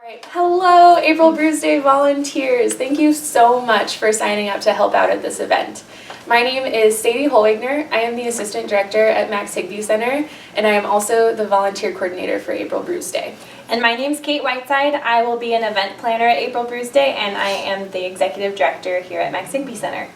Alright, hello April Bruise Day volunteers! Thank you so much for signing up to help out at this event. My name is Sadie Holwigner. I am the Assistant Director at Max Higbee Center, and I am also the Volunteer Coordinator for April Bruise Day. And my name's Kate Whiteside. I will be an event planner at April Bruise Day, and I am the Executive Director here at Max Higbee Center.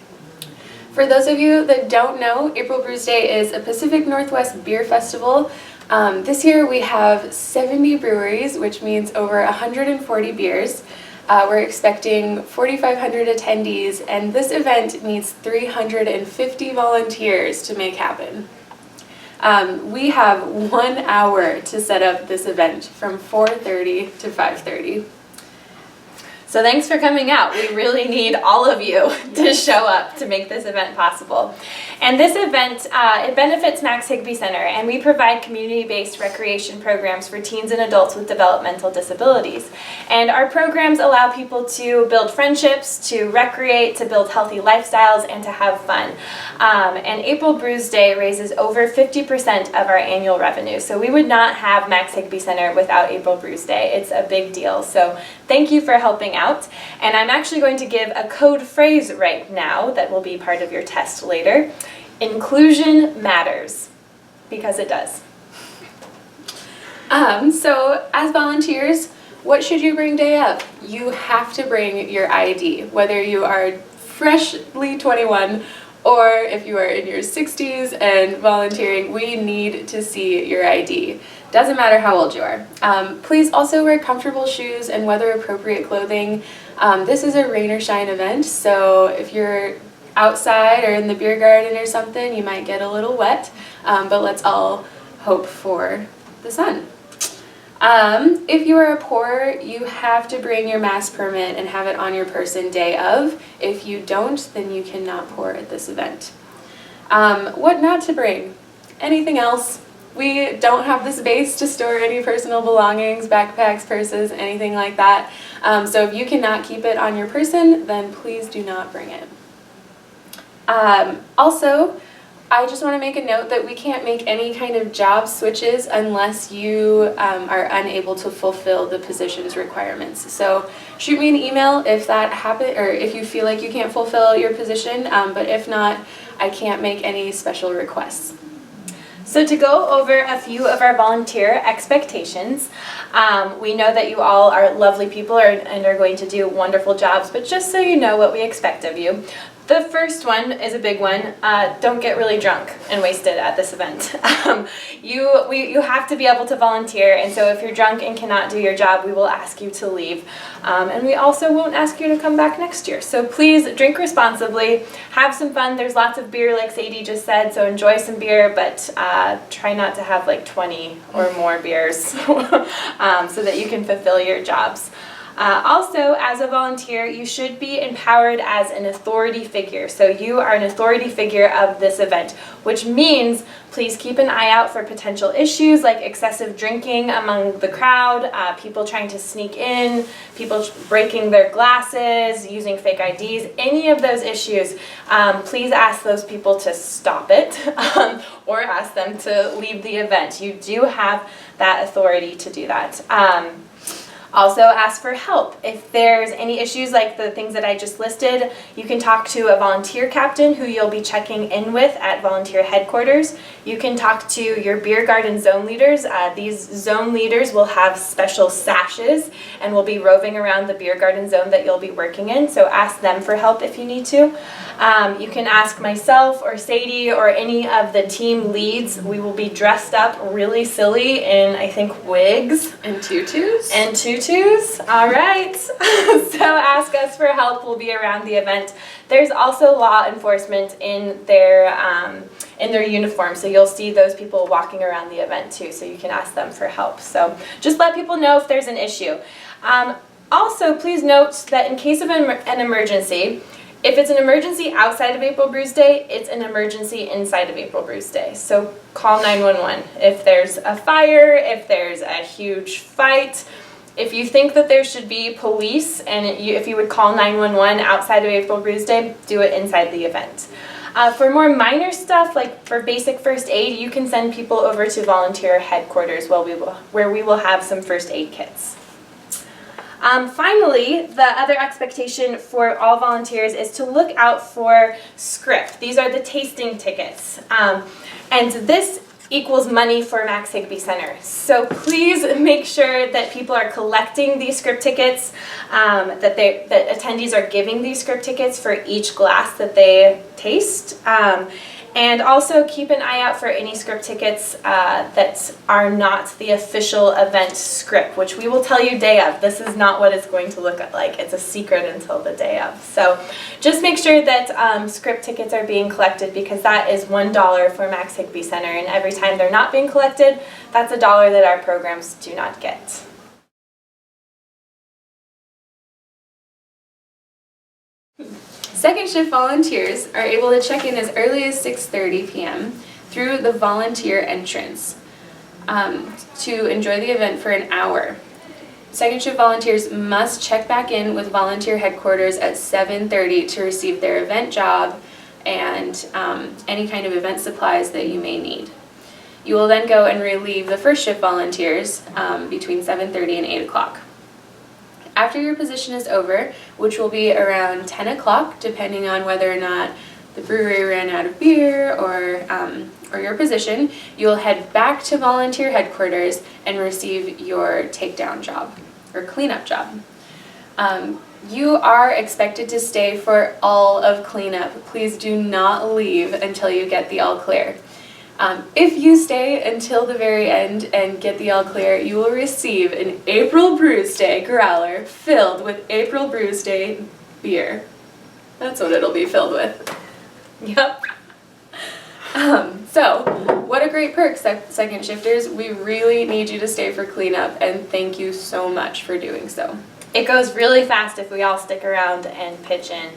For those of you that don't know, April Bruise Day is a Pacific Northwest beer festival. This year we have 70 breweries, which means over 140 beers. We're expecting 4,500 attendees, and this event needs 350 volunteers to make happen. We have 1 hour to set up this event from 4:30 to 5:30. So thanks for coming out. We really need all of you to show up to make this event possible. And this event, it benefits Max Higbee Center, and we provide community-based recreation programs for teens and adults with developmental disabilities. And our programs allow people to build friendships, to recreate, to build healthy lifestyles, and to have fun. And April Bruise Day raises over 50% of our annual revenue. So we would not have Max Higbee Center without April Bruise Day. It's a big deal. So thank you for helping out. And I'm actually going to give a code phrase right now that will be part of your test later. Inclusion matters, because it does. So as volunteers, what should you bring day of? You have to bring your ID, whether you are freshly 21 or if you are in your 60s and volunteering. We need to see your ID. Doesn't matter how old you are. Please also wear comfortable shoes and weather-appropriate clothing. This is a rain or shine event, so if you're outside or in the beer garden or something, you might get a little wet, but let's all hope for the sun. If you are a pourer, you have to bring your mass permit and have it on your person day of. If you don't, then you cannot pour at this event. What not to bring? Anything else? We don't have the space to store any personal belongings, backpacks, purses, anything like that. So if you cannot keep it on your person, then please do not bring it. Also, I just want to make a note that we can't make any kind of job switches unless you are unable to fulfill the position's requirements. So shoot me an email if that happens, or if you feel like you can't fulfill your position, but if not, I can't make any special requests. So to go over a few of our volunteer expectations, we know that you all are lovely people and are going to do wonderful jobs, but just so you know what we expect of you. The first one is a big one. Don't get really drunk and wasted at this event. You have to be able to volunteer, and so if you're drunk and cannot do your job, we will ask you to leave. And we also won't ask you to come back next year. So please drink responsibly, have some fun. There's lots of beer, like Sadie just said, so enjoy some beer, but try not to have like 20 or more beers so that you can fulfill your jobs. Also, as a volunteer, you should be empowered as an authority figure. So you are an authority figure of this event, which means please keep an eye out for potential issues like excessive drinking among the crowd, people trying to sneak in, people breaking their glasses, using fake IDs, any of those issues. Please ask those people to stop it or ask them to leave the event. You do have that authority to do that. Also ask for help. If there's any issues like the things that I just listed, you can talk to a volunteer captain who you'll be checking in with at volunteer headquarters. You can talk to your beer garden zone leaders. These zone leaders will have special sashes and will be roving around the beer garden zone that you'll be working in, so ask them for help if you need to. You can ask myself or Sadie or any of the team leads. We will be dressed up really silly in, I think, wigs. And tutus? And tutus. All right. So ask us for help. We'll be around the event. There's also law enforcement in their uniform, so you'll see those people walking around the event too, so you can ask them for help. So just let people know if there's an issue. Also, please note that in case of an emergency, if it's an emergency outside of April Bruise Day, it's an emergency inside of April Bruise Day. So call 911. If there's a fire, if there's a huge fight, if you think that there should be police, and if you would call 911 outside of April Bruise Day, do it inside the event. For more minor stuff, like for basic first aid, you can send people over to volunteer headquarters where we will have some first aid kits. Finally, the other expectation for all volunteers is to look out for script. These are the tasting tickets. And this equals money for Max Higby Center. So please make sure that people are collecting these script tickets, that attendees are giving these script tickets for each glass that they taste. And also keep an eye out for any script tickets that are not the official event script, which we will tell you day of. This is not what it's going to look like. It's a secret until the day of. So just make sure that script tickets are being collected, because that is $1 for Max Higby Center. And every time they're not being collected, that's $1 that our programs do not get. Second shift volunteers are able to check in as early as 6:30 p.m. through the volunteer entrance to enjoy the event for an hour. Second shift volunteers must check back in with volunteer headquarters at 7:30 to receive their event job and any kind of event supplies that you may need. You will then go and relieve the first shift volunteers between 7:30 and 8 o'clock. After your position is over, which will be around 10 o'clock, depending on whether or not the brewery ran out of beer or your position, you'll head back to volunteer headquarters and receive your takedown job or cleanup job. You are expected to stay for all of cleanup. Please do not leave until you get the all clear. If you stay until the very end and get the all clear, you will receive an April Brews Day growler filled with April Brews Day beer. That's what it'll be filled with. Yep. So, what a great perk, second shifters. We really need you to stay for cleanup, and thank you so much for doing so. It goes really fast if we all stick around and pitch in.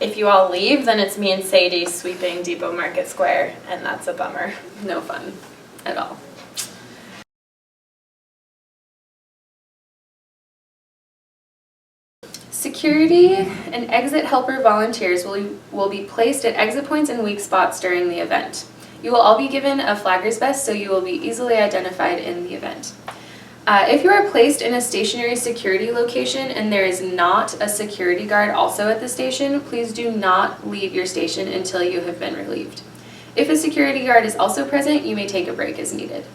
If you all leave, then it's me and Sadie sweeping Depot Market Square, and that's a bummer. No fun at all. Security and exit helper volunteers will be placed at exit points and weak spots during the event. You will all be given a flagger's vest, so you will be easily identified in the event. If you are placed in a stationary security location and there is not a security guard also at the station, please do not leave your station until you have been relieved. If a security guard is also present, you may take a break as needed.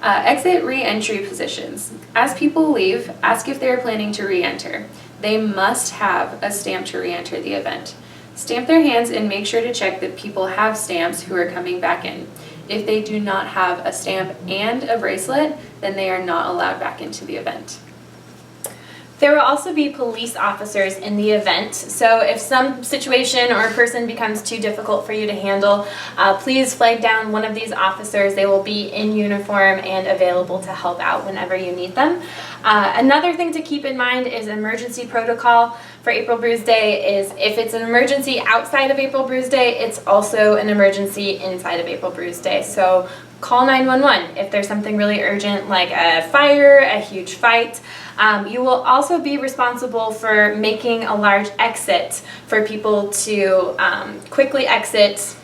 Exit re-entry positions. As people leave, ask if they are planning to re-enter. They must have a stamp to re-enter the event. Stamp their hands and make sure to check that people have stamps who are coming back in. If they do not have a stamp and a bracelet, then they are not allowed back into the event. There will also be police officers in the event, so if some situation or person becomes too difficult for you to handle, please flag down one of these officers. They will be in uniform and available to help out whenever you need them. Another thing to keep in mind is emergency protocol for April Brews Day is if it's an emergency outside of April Brews Day, it's also an emergency inside of April Brews Day. So call 911 if there's something really urgent like a fire, a huge fight. You will also be responsible for making a large exit for people to quickly exit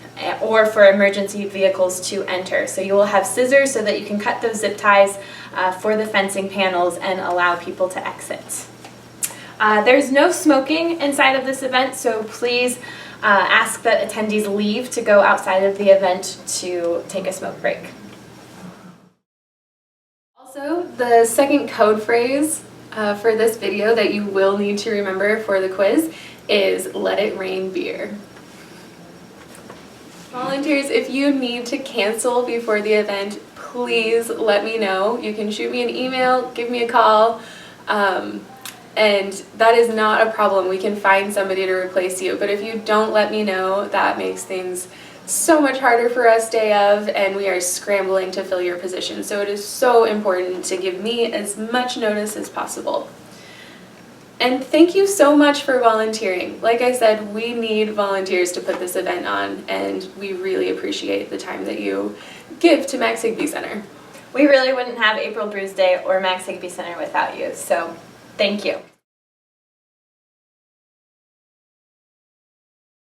or for emergency vehicles to enter. So you will have scissors so that you can cut those zip ties for the fencing panels and allow people to exit. There's no smoking inside of this event, so please ask that attendees leave to go outside of the event to take a smoke break. Also, the second code phrase for this video that you will need to remember for the quiz is "Let it rain beer." Volunteers, if you need to cancel before the event, please let me know. You can shoot me an email, give me a call, and that is not a problem. We can find somebody to replace you. But if you don't let me know, that makes things so much harder for us day of, and we are scrambling to fill your position. So it is so important to give me as much notice as possible. And thank you so much for volunteering. Like I said, we need volunteers to put this event on, and we really appreciate the time that you give to Max Higby Center. We really wouldn't have April Brews Day or Max Higby Center without you, so thank you.